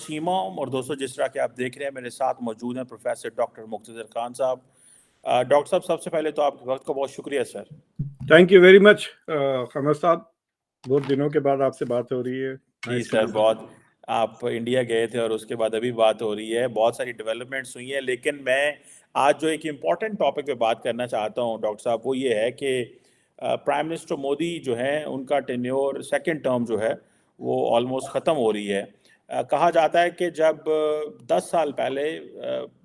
सीमा और दोस्तों, जिस तरह के आप देख रहे हैं, मेरे साथ मौजूद हैं प्रोफेसर डॉक्टर मुख्तसर खान साहब। डॉक्टर साहब, सबसे पहले तो आपके वक्त का बहुत शुक्रिया sir. Thank you very much Qamar साहब, बहुत दिनों के बाद आपसे बात हो रही है। जी सर, बहुत आप इंडिया गए थे और उसके बाद अभी बात हो रही है, बहुत सारी डेवलपमेंट्स हुई हैं, लेकिन मैं आज जो एक इम्पॉर्टेंट टॉपिक पे बात करना चाहता हूँ डॉक्टर साहब, वो ये है कि प्राइम मिनिस्टर मोदी जो हैं, उनका टेन्योर सेकंड टर्म जो है वो ऑलमोस्ट ख़त्म हो रही है। कहा जाता है कि जब 10 साल पहले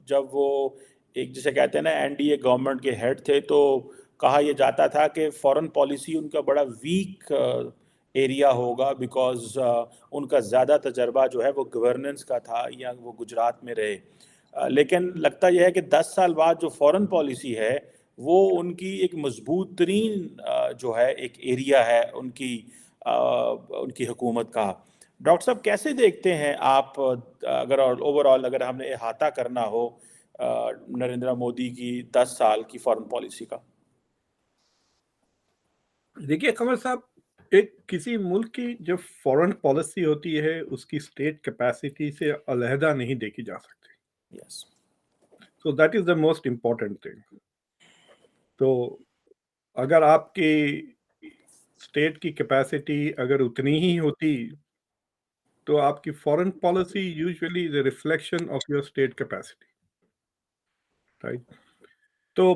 जब वो एक जिसे कहते हैं ना एनडीए गवर्नमेंट के हेड थे, तो कहा यह जाता था कि फॉरेन पॉलिसी उनका बड़ा वीक एरिया होगा, बिकॉज उनका ज़्यादा तजर्बा जो है वो गवर्नेंस का था, या वो गुजरात में रहे। लेकिन लगता यह है कि 10 साल बाद जो फॉरेन पॉलिसी है वो उनकी एक मजबूत तरीन जो है एक एरिया है उनकी हुकूमत का। डॉक्टर साहब, कैसे देखते हैं आप, अगर ओवरऑल अगर हमने अहाता करना हो नरेंद्र मोदी की 10 साल की फॉरेन पॉलिसी का? देखिए कमर साहब, एक किसी मुल्क की जो फॉरेन पॉलिसी होती है उसकी स्टेट कैपेसिटी से अलहदा नहीं देखी जा सकती। Yes. So that is the most important thing. तो अगर आपकी स्टेट की कैपेसिटी अगर उतनी ही होती तो आपकी foreign policy usually is a reflection of your state capacity, right. तो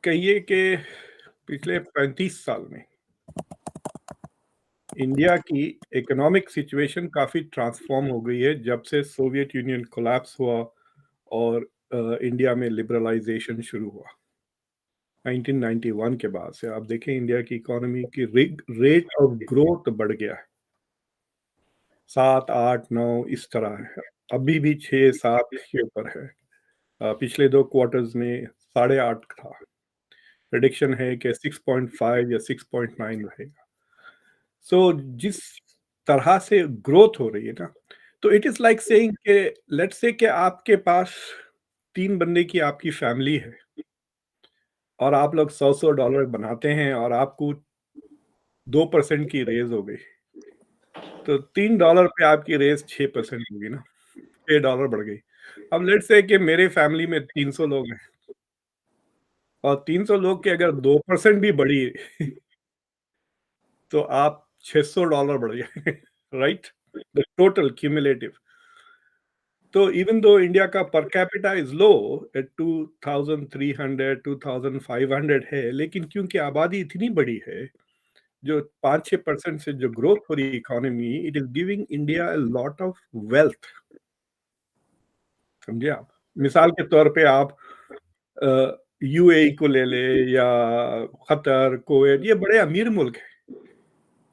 कहिए कि पिछले 35 साल में इंडिया की इकोनॉमिक सिचुएशन काफ़ी ट्रांसफॉर्म हो गई है जब से सोवियत यूनियन कोलैप्स हुआ और इंडिया में लिबरलाइजेशन शुरू हुआ 1991 के बाद से। आप देखें इंडिया की इकोनॉमी की रेट ऑफ ग्रोथ बढ़ गया है, 7, 8, 9 इस तरह है, अभी भी 6, 7 के ऊपर है। पिछले 2 क्वार्टर्स में 8.5 था। प्रेडिक्शन है कि 6.5 या 6.9 रहेगा। सो जिस तरह से ग्रोथ हो रही है ना, तो इट इज लाइक सेइंग कि लेट्स से कि आपके पास 3 बंदे की आपकी फैमिली है और आप लोग $100 बनाते हैं और आपको 2% की रेज हो गई, तो $3 पे आपकी रेज 6% होगी ना, $6 बढ़ गई। अब लेट्स से कि मेरे फैमिली में 300 लोग हैं और 300 लोग के अगर 2% भी बढ़ी तो आप $600 बढ़ गए, राइट, द टोटल क्यूमुलेटिव। तो इवन दो इंडिया का per capita is low eight 2300 2500 है, लेकिन क्योंकि आबादी इतनी बड़ी है, जो 5-6% से जो ग्रोथ हो रही है economy, it is giving India a lot of wealth. समझे आप? मिसाल के तौर पे आप यूएई को ले ले या कतर, कुवैत, ये बड़े अमीर मुल्क हैं,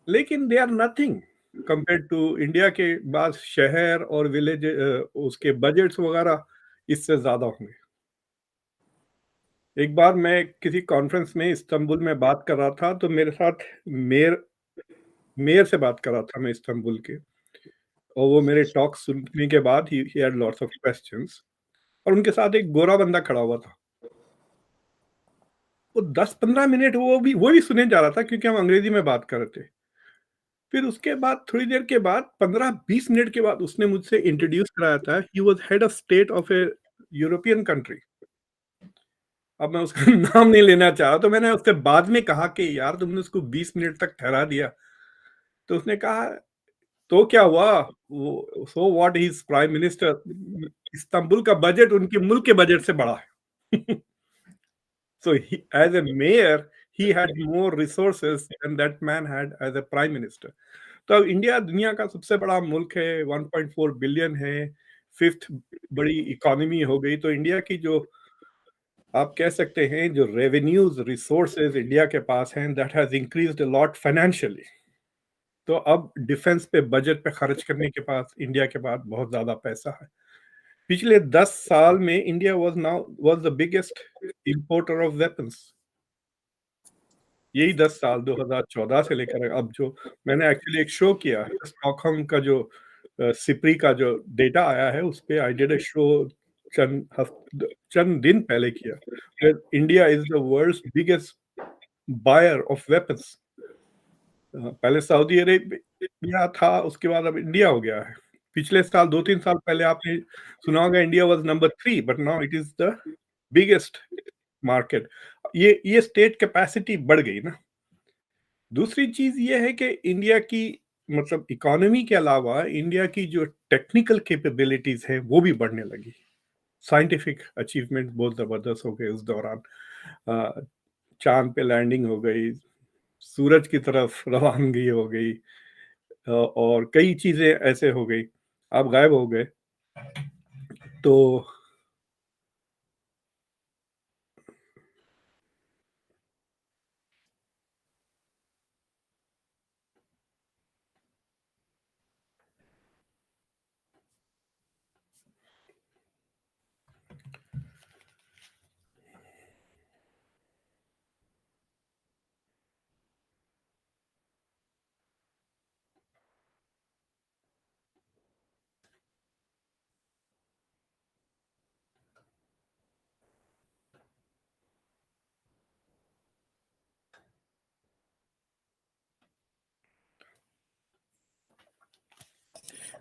लेकिन they are nothing compare to India के बाद शहर और विलेज, उसके बजट्स वगैरह इससे ज्यादा होंगे। एक बार मैं किसी कॉन्फ्रेंस में इस्तांबुल में बात कर रहा था, तो मेरे साथ मेयर मेयर से बात कर रहा था मैं इस्तांबुल के, और वो मेरे टॉक सुनने के बाद he had lots of questions, और उनके साथ एक गोरा बंदा खड़ा हुआ था। वो 10-15 मिनट वो भी सुने जा रहा था क्योंकि हम अंग्रेजी में बात कर रहे थे। फिर उसके बाद थोड़ी देर के बाद 15-20 मिनट के बाद उसने मुझसे इंट्रोड्यूस कराया था, he was head of state of A European country. अब मैं उसका नाम नहीं लेना चाह रहा, तो मैंने उससे बाद में कहा कि यार तुमने उसको 20 मिनट तक ठहरा दिया। तो उसने कहा तो क्या हुआ, वो so what, he is prime minister, Istanbul का बजट उनके मुल्क के बजट से बड़ा है। So as a mayor, he had more resources than that man had as a prime minister. तो अब इंडिया दुनिया का सबसे बड़ा मुल्क है, 1.4 बिलियन है, 5th बड़ी इकोनॉमी हो गई। तो इंडिया की जो आप कह सकते हैं जो रेवेन्यूज रिसोर्सेज इंडिया के पास हैं, that has increased a lot financially. तो अब डिफेंस पे बजट पे खर्च करने के पास इंडिया के पास बहुत ज्यादा पैसा है। पिछले 10 साल में India was the biggest importer of weapons. यही 10 साल 2014 से लेकर अब, जो मैंने एक्चुअली एक शो किया है स्टॉकहोम का, जो सिप्री का जो डेटा आया है उस पे आई डिड अ शो चंद दिन पहले किया। India is the world's biggest buyer of weapons. पहले सऊदी अरेबिया था, उसके बाद अब इंडिया हो गया है। पिछले साल 2-3 साल पहले आपने सुना होगा India was number 3 but now it is the biggest market. ये स्टेट कैपेसिटी बढ़ गई ना। दूसरी चीज़ ये है कि इंडिया की मतलब इकोनॉमी के अलावा इंडिया की जो टेक्निकल कैपेबिलिटीज़ हैं, वो भी बढ़ने लगी। साइंटिफिक अचीवमेंट बहुत ज़बरदस्त हो गए उस दौरान। अ, चाँद पे लैंडिंग हो गई, सूरज की तरफ रवानगी हो गई, और कई चीज़ें ऐसे हो गई। आप गायब हो गए, तो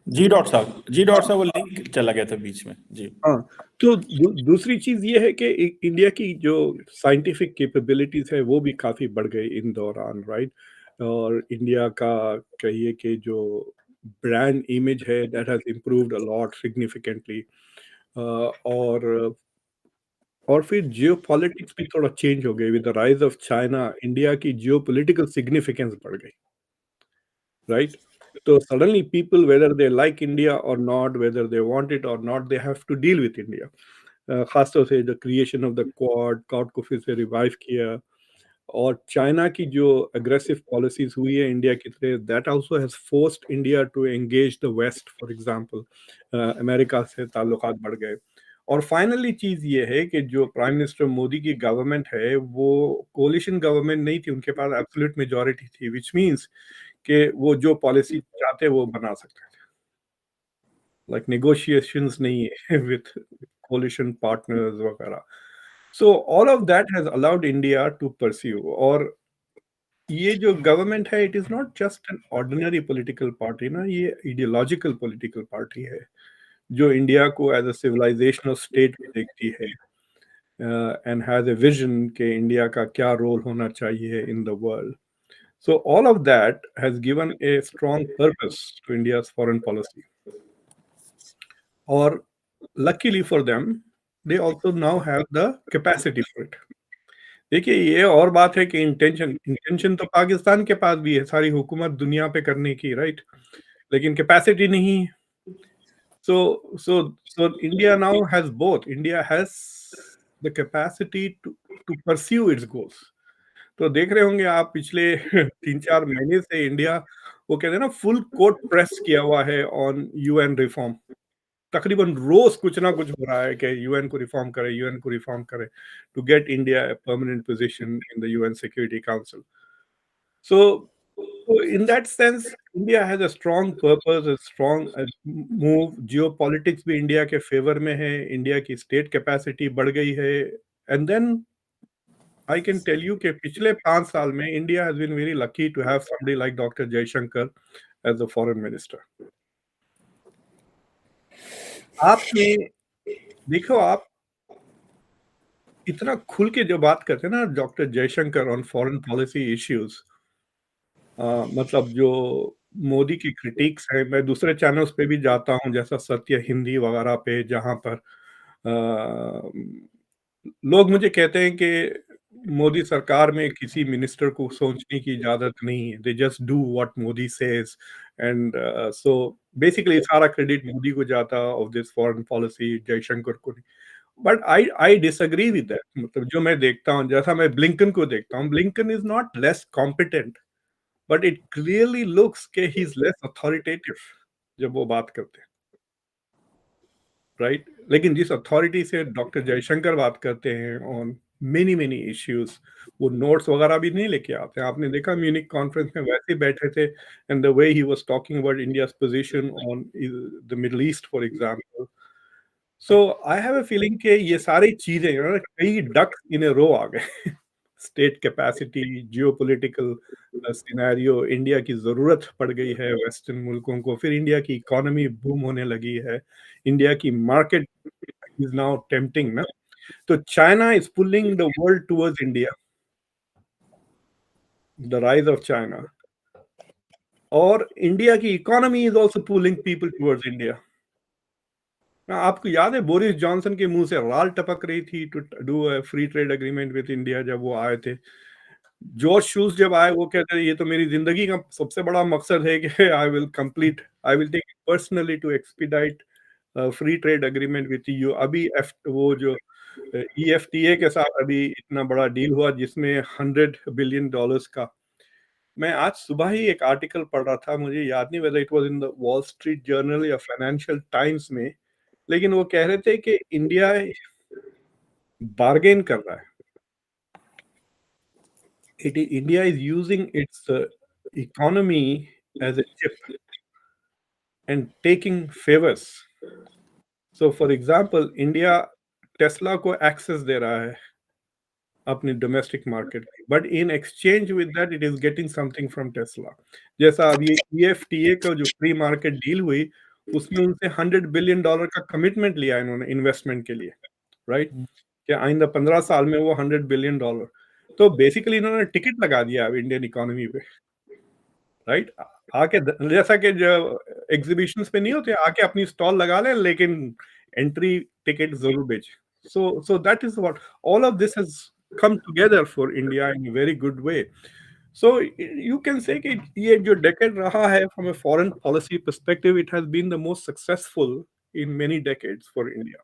जी डॉक्टर साहब वो लिंक चला गया था बीच में जी। हाँ, तो दूसरी चीज़ ये है कि इंडिया की जो साइंटिफिक कैपेबिलिटीज़ है वो भी काफ़ी बढ़ गई इन दौरान, राइट? और इंडिया का कहिए कि जो ब्रांड इमेज है that has improved a lot significantly. और फिर जियोपॉलिटिक्स भी थोड़ा चेंज हो गई with the rise of China. India की जियोपॉलिटिकल सिग्निफिकेंस बढ़ गई, right? So suddenly people, whether they like India or not, whether they want it or not, they have to deal with India. खासतौर से the creation of the quad को फिर से revive किया, और चाइना की जो अग्रेसिव पॉलिसीज हुई है इंडिया की तरफ, that also has forced India to engage the west. For example America से ताल्लुकात बढ़ गए। और फाइनली चीज़ ये है कि जो प्राइम मिनिस्टर मोदी की गवर्नमेंट है वो कोलिशन गवर्नमेंट नहीं थी, उनके पास एब्सोल्यूट मेजॉरिटी थी, विच मीन्स कि वो जो पॉलिसी चाहते वो बना सकते थे। लाइक नेगोशिएशंस नहीं है विथ कोलिशन पार्टनर्स वगैरह। So all of that has allowed India to pursue. और ये जो गवर्नमेंट है it is not just an ordinary political party ना, ये आइडियोलॉजिकल पॉलिटिकल पार्टी है जो इंडिया को एज अ सिविलाइजेशनल स्टेट देखती है, एंड हैज a vision कि इंडिया का क्या रोल होना चाहिए in the world. So all of that has given a strong purpose to India's foreign policy. Or luckily for them, they also now have the capacity for it. देखिए ये और बात है कि इंटेंशन तो पाकिस्तान के पास भी है सारी हुकूमत दुनिया पे करने की, राइट? लेकिन कैपेसिटी नहीं है। So India now has both. India has the capacity to pursue its goals. तो देख रहे होंगे आप पिछले 3-4 महीने से इंडिया, वो कहते हैं ना, फुल कोर्ट प्रेस किया हुआ है ऑन यूएन रिफॉर्म। तकरीबन रोज कुछ ना कुछ हो रहा है कि यूएन को रिफॉर्म करें, यूएन को रिफॉर्म करें, to get India a permanent position in the UN Security Council. So, in that sense, India has a strong purpose, a strong move. Geopolitics भी इंडिया के फेवर में है, इंडिया की state capacity बढ़ गई है, and then I can tell you कि पिछले 5 साल में India has been very lucky to have somebody like Dr. Jaishankar as the foreign minister. आपने देखो, आप इतना खुल के जो बात करते हैं ना doctor Jaishankar on foreign policy issues, मतलब जो मोदी की क्रिटिक्स है, मैं दूसरे चैनल्स पे भी जाता हूँ जैसा सत्य हिंदी वगैरह पे, जहाँ पर लोग मुझे कहते हैं कि मोदी सरकार में किसी मिनिस्टर को सोचने की इजाज़त नहीं है। They just do what Modi says, and so basically सारा क्रेडिट मोदी को जाता of this foreign policy, Jaishankar को नहीं। But I disagree with that. मतलब जो मैं देखता हूँ, जैसा मैं ब्लिंकन को देखता हूँ, Blinken is not less competent, but it clearly looks के ही इज़ लेस अथॉरिटेटिव जब वो बात करते हैं। राइट? लेकिन जिस अथॉरिटी से डॉक्टर जयशंकर बात करते हैं ऑन मेनी मेनी इश्यूज, वो नोट्स वगैरह भी नहीं लेके आते हैं। आपने देखा म्यूनिक कॉन्फ्रेंस में वैसे ही बैठे थे, and the way he was talking about India's position on the middle east for example. So I have a feeling कि ये सारी चीजें ना, कई डक्स इन अ रो आ गए state capacity, geopolitical scenario, India की ज़रूरत पड़ गई है वेस्टर्न मुल्कों को, फिर इंडिया की इकोनॉमी बूम होने लगी है, इंडिया की मार्केट इज़ नाउ टेम्प्टिंग ना, तो China is pulling the world towards India, the rise of China, और इंडिया की economy is also pulling people towards India. आपको याद है बोरिस जॉनसन के मुँह से राल टपक रही थी to do a free trade agreement with India जब वो आए थे। जॉर्ज शूल्स जब आए वो कहते हैं ये तो मेरी ज़िंदगी का सबसे बड़ा मकसद है कि I will take it personally to expedite free trade agreement with EU. अभी वो जो ईएफटीए के साथ अभी इतना बड़ा डील हुआ जिसमें $100 बिलियन का। मैं आज सुबह ही एक आर्टिकल पढ़ रहा था, मुझे याद नहीं whether it was in the wall street journal या फाइनेंशियल टाइम्स में, लेकिन वो कह रहे थे कि इंडिया बार्गेन कर रहा है। India is using its economy as a chip and taking favors. So, for example, India Tesla को एक्सेस दे रहा है अपनी डोमेस्टिक मार्केट में, but in exchange with that it is getting something from Tesla. जैसा अब ये ईएफटीए का जो फ्री मार्केट डील हुई, उसमें उनसे $100 बिलियन का कमिटमेंट लिया इन्होंने इन्वेस्टमेंट के लिए, राइट? कि आइंदा 15 साल में वो $100 बिलियन, तो बेसिकली इन्होंने टिकट लगा दिया अब इंडियन इकोनॉमी पे, राइट? आके जैसा कि जो एग्जीबिशंस पे नहीं होते, आके अपनी स्टॉल लगा ले लेकिन एंट्री टिकट जरूर बेचे। So that is what all of this has come together for India in a very good way. So you can say कि ये जो decade रहा है from a foreign policy perspective, it has been the most successful in many decades for India.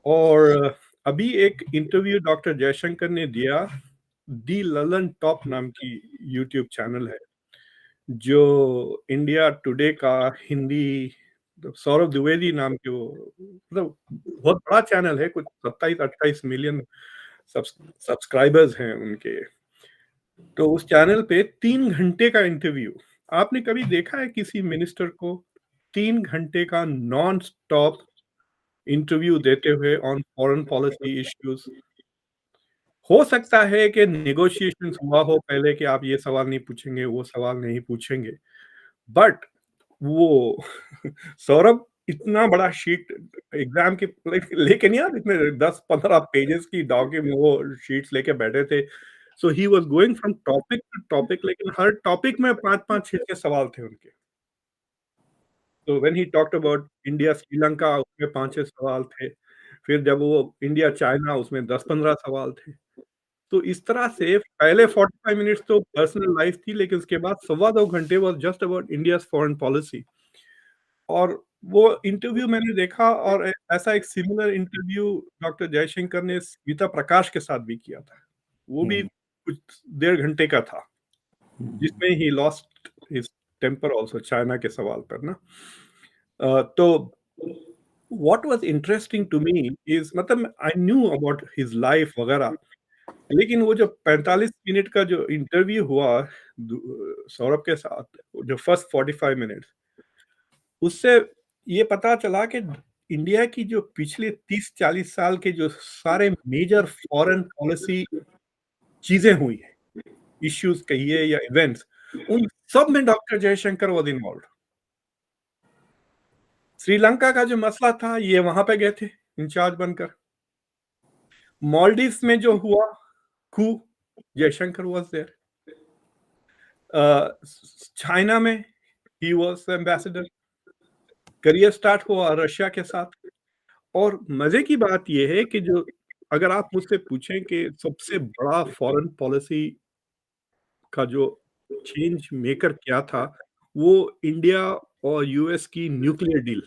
और अभी एक interview doctor Jaishankar ने दिया, दी ललन टॉप नाम की यूट्यूब चैनल है जो इंडिया टुडे का हिंदी, सौरभ द्विवेदी नाम के वो, मतलब बहुत बड़ा चैनल है, कुछ 27-28 मिलियन सब्सक्राइबर्स हैं उनके। तो उस चैनल पे 3 घंटे का इंटरव्यू, आपने कभी देखा है किसी मिनिस्टर को 3 घंटे का नॉन स्टॉप इंटरव्यू देते हुए ऑन फॉरेन पॉलिसी इश्यूज? हो सकता है कि नेगोशिएशंस हुआ हो पहले कि आप ये सवाल नहीं पूछेंगे, वो सवाल नहीं पूछेंगे, बट वो सौरभ इतना बड़ा शीट एग्जाम के लेके नहीं आते, इतने 10-15 पेजेस की डॉक्यूमेंट वो शीट्स लेके बैठे थे। So he was going from topic to topic, लेकिन हर टॉपिक में 5-5 6 सवाल थे उनके। तो when he talked about India Sri Lanka, उसमें 5-6 सवाल थे। फिर जब वो इंडिया चाइना, उसमें 10-15 सवाल थे। तो इस तरह से पहले 45 मिनट्स तो पर्सनल लाइफ थी, लेकिन उसके बाद सवा 2 घंटे was just about India's foreign policy. और वो इंटरव्यू मैंने देखा, और ऐसा एक सिमिलर इंटरव्यू डॉक्टर जयशंकर ने गीता प्रकाश के साथ भी किया था। वो भी कुछ 1.5 घंटे का था, जिसमें he lost his temper also China के सवाल पर ना। तो what was interesting to me is, मतलब I knew about his life वगैरह, लेकिन वो जो 45 मिनट का जो इंटरव्यू हुआ सौरभ के साथ, जो फर्स्ट 45 मिनट्स, उससे ये पता चला कि इंडिया की जो पिछले 30-40 साल के जो सारे मेजर फॉरेन पॉलिसी चीजें हुई हैं, इश्यूज कहिए या इवेंट्स, उन सब में doctor Jaishankar was involve. Sri Lanka का जो मसला था, ये वहां पे गए थे इंचार्ज बनकर। मालदीव्स में जो हुआ कू, जयशंकर वाज देयर। चाइना में he was ambassador. Career start हुआ रशिया के साथ। और मजे की बात यह है कि जो, अगर आप मुझसे पूछें कि सबसे बड़ा फॉरेन पॉलिसी का जो चेंज मेकर क्या था, वो इंडिया और यूएस की न्यूक्लियर डील।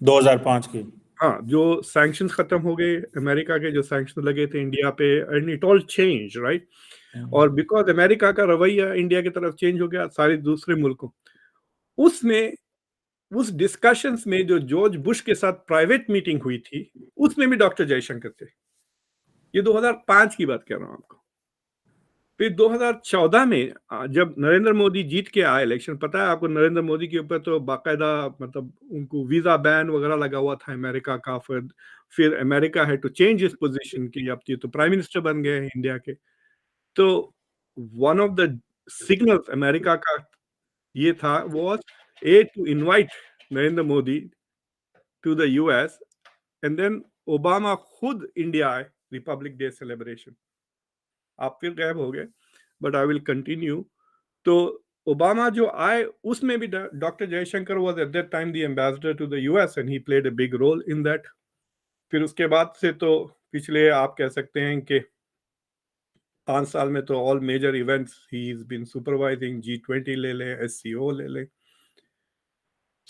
2005 की। हाँ, जो सैंक्शंस खत्म हो गए, अमेरिका के जो सैंक्शन लगे थे इंडिया पे, and it all change, right? और बिकॉज अमेरिका का रवैया इंडिया की तरफ चेंज हो गया, सारे दूसरे मुल्कों, उसमें उस डिस्कशंस में जो जॉर्ज बुश के साथ प्राइवेट मीटिंग हुई थी, उसमें भी डॉक्टर जयशंकर थे। ये 2005 की बात कर रहा हूं आपको। फिर 2014 में जब नरेंद्र मोदी जीत के आए इलेक्शन, पता है आपको नरेंद्र मोदी के ऊपर तो बाकायदा मतलब उनको वीज़ा बैन वगैरह लगा हुआ था अमेरिका का। फिर America had to change his position कि अब ये तो प्राइम मिनिस्टर बन गए हैं इंडिया के। तो one of the signals America का ये था was to invite Narendra Modi to the US and then Obama खुद इंडिया आए रिपब्लिक डे सेलिब्रेशन। आप फिर गायब हो गए, बट आई विल कंटिन्यू। तो ओबामा जो आए उसमें भी doctor Jaishankar was at that time the ambassador to the US and he played a big role in that. फिर उसके बाद से तो पिछले आप कह सकते हैं कि 5 साल में तो all major events he is been supervising, G20 ले लें, SCO ले लें।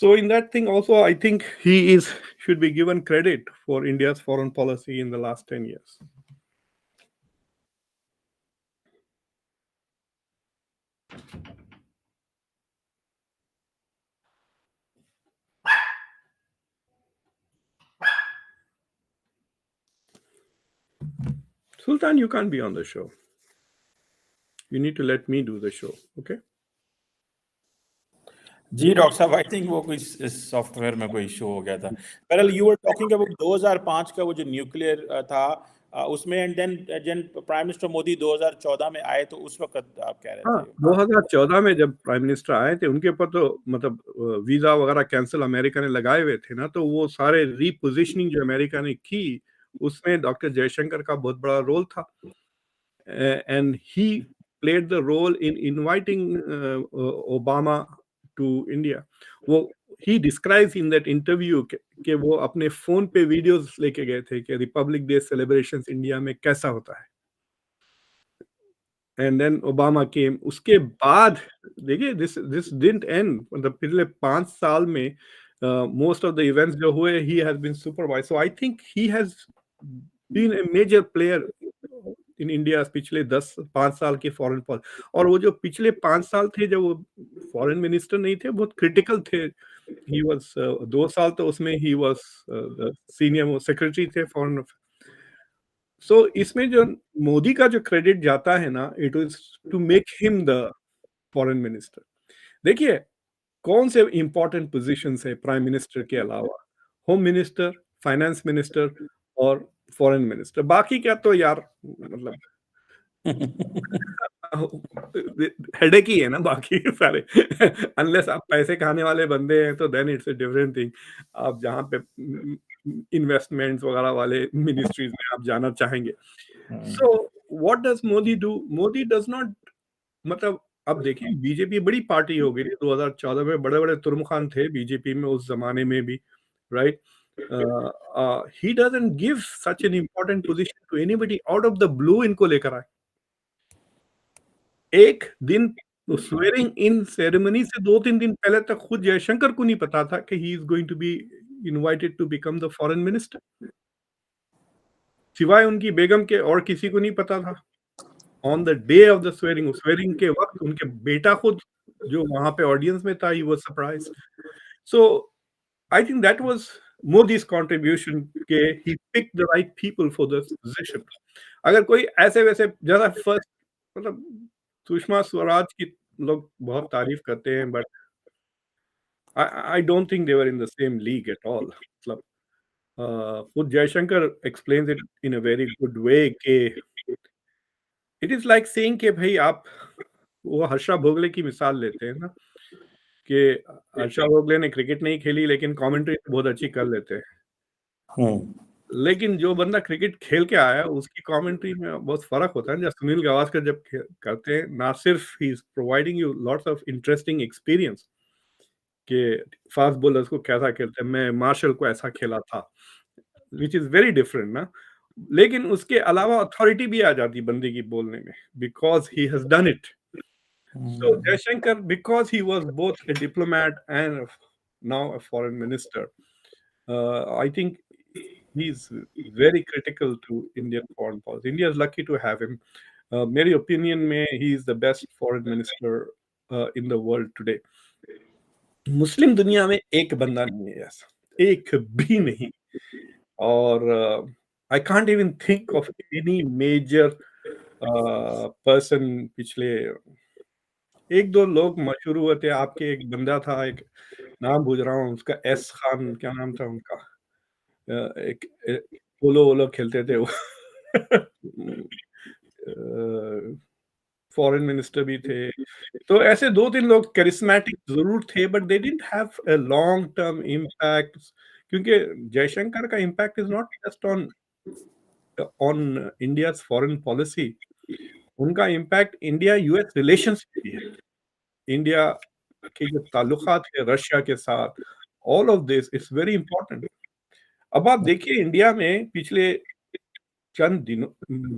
So in that thing also, I think he is should be given credit for India's foreign policy in the last 10 years. Sultan, you can't be on the show. You need to let me do the show, okay? जी doctor साहब, I think वो कोई इस software में कोई issue हो गया था। बहरहाल यू वर टॉकिंग अबाउट 2005 का वो जो न्यूक्लियर था, उसमें एंड देन जन प्राइम मिनिस्टर मोदी 2014 में आए तो उस वक्त आप कह रहे हाँ, थे। 2014 में जब प्राइम मिनिस्टर आए थे उनके ऊपर तो मतलब वीजा वगैरह कैंसिल अमेरिका ने लगाए हुए थे ना, तो वो सारे रीपोजिशनिंग जो अमेरिका ने की उसमें डॉक्टर जयशंकर का बहुत बड़ा रोल था। And he played the role in inviting Obama to India. वो he describes in that interview कि वो अपने फोन पे वीडियोस लेके गए थे कि रिपब्लिक डे सेलिब्रेशंस इंडिया में कैसा होता है। एंड देन ओबामा केम। उसके बाद देखिए दिस डिडंट एंड, मतलब पिछले 5 साल में मोस्ट ऑफ द इवेंट्स जो हुए he has been supervise. So I think he has been a major player in India पिछले 5 साल के फॉरेन पॉलिसी। और वो जो पिछले 5 साल थे जब वो फॉरेन मिनिस्टर नहीं थे, बहुत क्रिटिकल थे। ही वाज 2 साल तो उसमें ही वाज सीनियर सेक्रेटरी थे फॉरेन। सो इसमें जो मोदी का जो क्रेडिट जाता है ना, it is to make him the foreign minister. देखिए कौन से इंपॉर्टेंट पोजीशंस है प्राइम मिनिस्टर के अलावा? होम मिनिस्टर, फाइनेंस मिनिस्टर और फॉरेन मिनिस्टर। बाकी क्या तो यार मतलब हेडेक ही है ना बाकी सारे। अनलेस आप पैसे खाने वाले बंदे हैं तो then it's a different thing. आप जहाँ पे इन्वेस्टमेंट्स वगैरह वाले मिनिस्ट्रीज में आप जाना चाहेंगे। So what does Modi do? Modi does not, मतलब अब देखिए बीजेपी बड़ी पार्टी हो गई थी 2014 में, बड़े-बड़े तुर्मखान थे बीजेपी में उस ज़माने में भी, right? He doesn't give such an important position to anybody out of the blue. इनको लेकर आए। एक दिन स्वेरिंग इन सेरेमनी से 2-3 दिन पहले तक खुद जयशंकर को नहीं पता था कि he is going to be invited to become the foreign minister. सिवाय उनकी बेगम के और किसी को नहीं पता था। On the day of the swearing के वक़्त उनके बेटा खुद जो वहाँ पे ऑडियंस में था, he was surprised. So I think that was Modi's contribution के he picked the right people for this position. अगर कोई ऐसे-वैसे ज़्यादा फर्स्ट, मतलब सुषमा स्वराज की लोग बहुत तारीफ़ करते हैं, but I don't think they were in the same league at all. मतलब खुद Jaishankar explains it in a very good way कि इट इज़ लाइक सेइंग कि भई आप वो हर्षा भोगले की मिसाल लेते हैं ना, कि हर्षा भोगले ने क्रिकेट नहीं खेली लेकिन कमेंट्री तो बहुत अच्छी कर लेते हैं। हम्म। लेकिन जो बंदा क्रिकेट खेल के आया है उसकी कमेंट्री में बहुत फ़र्क होता है। जब सुनील गावस्कर जब करते हैं, ना सिर्फ he is providing you lots of interesting experience कि फास्ट बॉलर्स को कैसा खेलते हैं, मैं मार्शल को ऐसा खेला था, व्हिच इज़ वेरी डिफरेंट ना। लेकिन उसके अलावा अथॉरिटी भी आ जाती है बंदे की बोलने में, because he has done it. So Jaishankar, because he was both a diplomat and now a foreign minister, I think he's very critical to Indian foreign policy. India is lucky to have him. मेरी opinion में he is the best foreign minister in the world today. मुस्लिम दुनिया में एक बंदा नहीं है ऐसा, एक भी नहीं। और I can't even think of any major person पिछले 1-2 लोग मशहूर हुए थे, आपके एक बंदा था, एक नाम भूल रहा हूँ उसका, एस खान क्या नाम था उनका? एक पोलो-वोलो खेलते थे वो। उम, अ, फॉरेन मिनिस्टर भी थे। तो ऐसे 2-3 लोग करिस्मेटिक ज़रूर थे, but they didn't have a long term impact, क्योंकि जयशंकर का impact is not just on India's foreign policy, उनका इम्पैक्ट इंडिया-यूएस रिलेशंस पे भी है। इंडिया के जो ताल्लुकात है रशिया के साथ, all of this is very important. अब आप देखिए इंडिया में पिछले चंद दिनों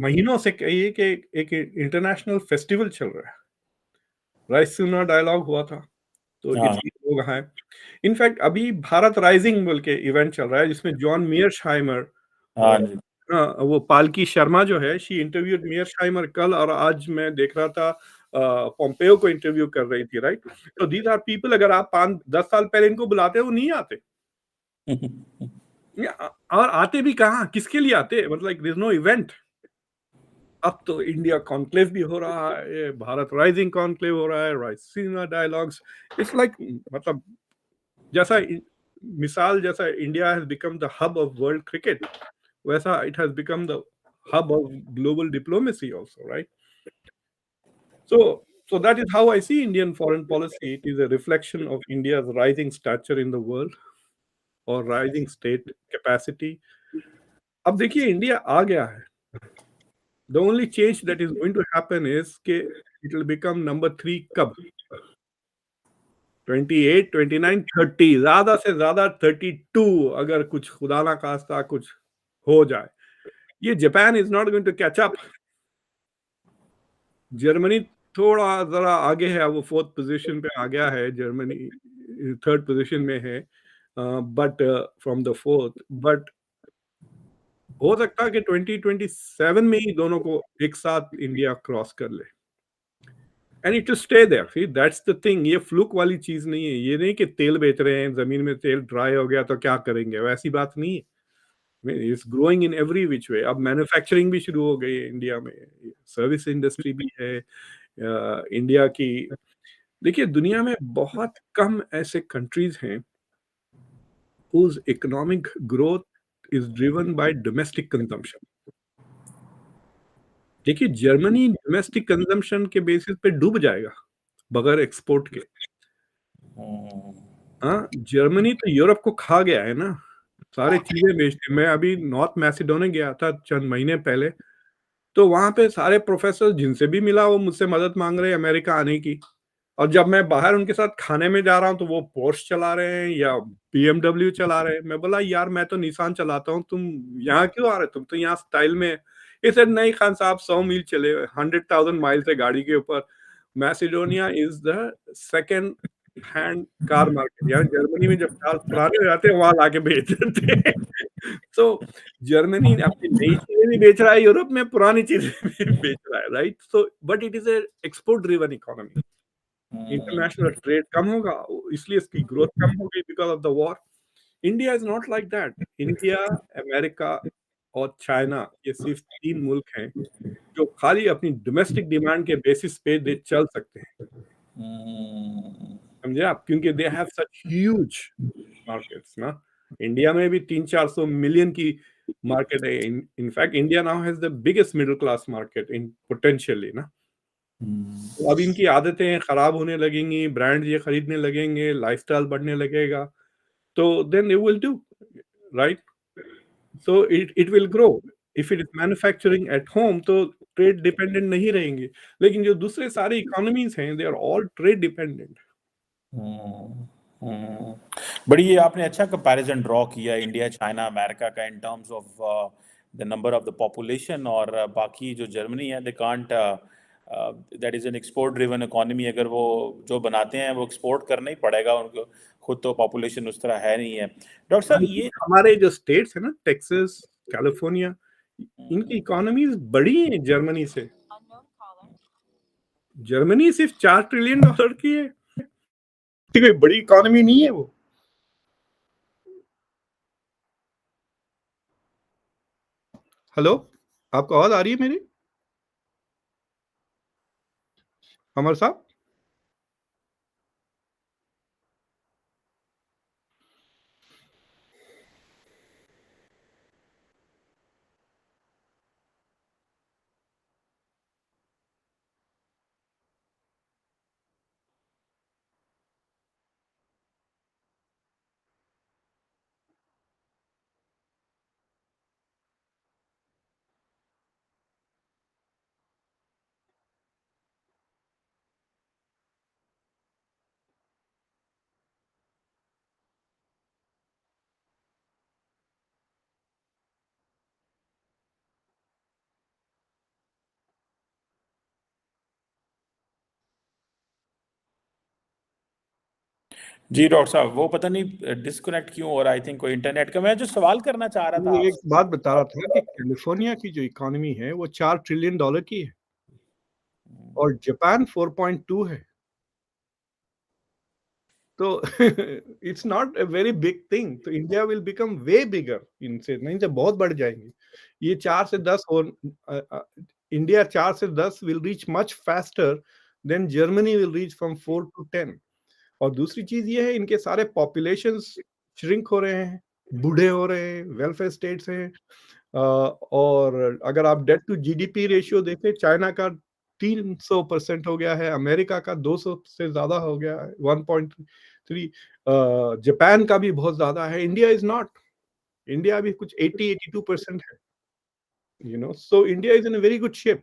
महीनों से कहिए कि एक इंटरनेशनल फेस्टिवल चल रहा है। रायसीना डायलॉग हुआ था, तो हाँ, इतने लोग आए। इनफैक्ट अभी भारत राइजिंग बोल के इवेंट चल रहा है जिसमें जॉन मीयरशाइमर अ, हाँ जी। हाँ, वो पाल्की शर्मा जो है शी इंटरव्यूड मीयरशाइमर कल, और आज मैं देख रहा था पोम्पेयो को इंटरव्यू कर रही थी, राइट? तो दीज़ आर पीपल, अगर आप 5-10 साल पहले इनको बुलाते वो नहीं आते। या और आते भी कहाँ? किसके लिए आते? मतलब like there is no event. अब तो इंडिया कॉन्क्लेव भी हो रहा है, भारत राइजिंग कॉन्क्लेव हो रहा है, रायसीना डायलॉग्स, इट्स लाइक मतलब जैसा मिसाल जैसा India has become the hub of world cricket, वैसा it has become the hub of global diplomacy also, right? So that is how I see Indian foreign policy. It is a reflection of India's rising stature in the world और rising state capacity. अब देखिए India आ गया है। The only change that is going to happen is कि it will become number 3 कब? 28, 29, 30, ज़्यादा से ज़्यादा 32, अगर कुछ खुदा ना खास्ता कुछ हो जाए। ये Japan is not going to catch up. Germany थोड़ा ज़रा आगे है, वो 4th पोज़ीशन पे आ गया है, जर्मनी 3rd पोज़ीशन में है, but from the 4th, but हो सकता है कि 2027 में ही दोनों को एक साथ इंडिया क्रॉस कर ले। And it will stay there, see that's the thing, ये फ्लूक वाली चीज़ नहीं है। ये नहीं कि तेल बेच रहे हैं, ज़मीन में तेल ड्राई हो गया तो क्या करेंगे, वैसी बात नहीं है। It's growing in every which way. अब मैन्युफैक्चरिंग भी शुरू हो गई है इंडिया में, सर्विस इंडस्ट्री भी है। इंडिया की देखिए दुनिया में बहुत कम ऐसे कंट्रीज़ हैं whose economic growth is driven by domestic consumption। देखिए जर्मनी डोमेस्टिक कंजम्पशन के बेसिस पे डूब जाएगा, बगैर एक्सपोर्ट के। हुँ, हाँ, जर्मनी तो यूरोप को खा गया है ना, सारी चीज़ें बेचते, मैं अभी नॉर्थ मैसेडोनिया गया था चंद महीने पहले, तो वहाँ पे सारे प्रोफ़ेसर जिनसे भी मिला वो मुझसे मदद माँग रहे हैं अमेरिका आने की। और जब मैं बाहर उनके साथ खाने में जा रहा हूँ, तो वो पोर्श चला रहे हैं या बीएमडब्ल्यू चला रहे हैं। मैं बोला, "यार, मैं तो निसान चलाता हूँ, तुम यहाँ क्यों आ रहे हो? तुम तो यहाँ स्टाइल में।" ही सेड, "नहीं खान साहब, 100 मील चले, 100,000 माइल्स है गाड़ी के ऊपर। Macedonia is the second hand car market." यार जर्मनी में जब कार पुराने हो जाते हैं, वहाँ लाके बेच देते हैं। सो जर्मनी अपनी नई चीज़ें भी बेच रहा है यूरोप में, पुरानी चीज़ें भी बेच रहा है, right? So but it is a export driven economy. Hmm, international trade कम होगा, इसलिए इसकी ग्रोथ कम हो गई because of the war. India is not like that. India, America और चाइना, ये सिर्फ़ 3 मुल्क हैं, जो खाली अपनी डोमेस्टिक डिमांड के बेसिस पे दे चल सकते हैं। हुँ, समझे आप? क्योंकि they have such huge markets ना। इंडिया में भी 300-400 मिलियन की मार्केट है। In fact India now has the biggest middle class market in potentially ना। हुँ, तो अब इनकी आदतें खराब होने लगेंगी, ब्रांड ये खरीदने लगेंगे, लाइफ़स्टाइल बढ़ने लगेगा, तो then they will do, right? So it will grow. If it is manufacturing at home तो ट्रेड डिपेंडेंट नहीं रहेंगे। लेकिन जो दूसरे सारे इकोनॉमीज़ हैं, they are all trade dependent. Hmm, hmm. बड़ी ये आपने अच्छा कंपैरिज़न ड्रॉ किया इंडिया, चाइना, अमेरिका का in terms of the number of the population और बाकी जो जर्मनी है they can't that is an export driven economy अगर वो जो बनाते हैं वो एक्सपोर्ट करना ही पड़ेगा उनको, खुद तो पॉपुलेशन उस तरह है नहीं है। डॉक्टर साहब हालाँकि ये हमारे जो स्टेट्स हैं ना, टेक्सास, कैलिफ़ोर्निया, इनकी हुँ, इकोनॉमीज़ बड़ी हैं जर्मनी से। जर्मनी सिर्फ़ $4 ट्रिलियन की है। कोई बड़ी इकोनॉमी नहीं है वो। हेलो, आपको आवाज़ आ रही है मेरी? अमर साहब? जी डॉक्टर साहब, वो पता नहीं डिस्कनेक्ट क्यों हो रहा है, आई थिंक कोई इंटरनेट का। मैं जो सवाल करना चाह रहा था वो एक आपसे। बात बता रहा था कि कैलिफ़ोर्निया की जो इकोनॉमी है वो $4 ट्रिलियन की है और जापान 4.2 है। तो it's not a very big thing, तो इंडिया विल बिकम वे बिगर इनसे, नहीं तो बहुत बढ़ जाएंगे। ये 4 से 10 और इंडिया 4 से 10 will reach much faster than Germany will reach from 4 to 10। और दूसरी चीज ये है, इनके सारे पॉपुलेशंस श्रिंक हो रहे हैं, बूढ़े हो रहे हैं, वेलफेयर स्टेट्स हैं। और अगर आप डेट टू जीडीपी रेशियो देखें, चाइना का 300% हो गया है, अमेरिका का 200 से ज्यादा हो गया है, 1.3। जापान का भी बहुत ज्यादा है, इंडिया इज नॉट। इंडिया अभी कुछ 80-82% है, so India is in a very good shape.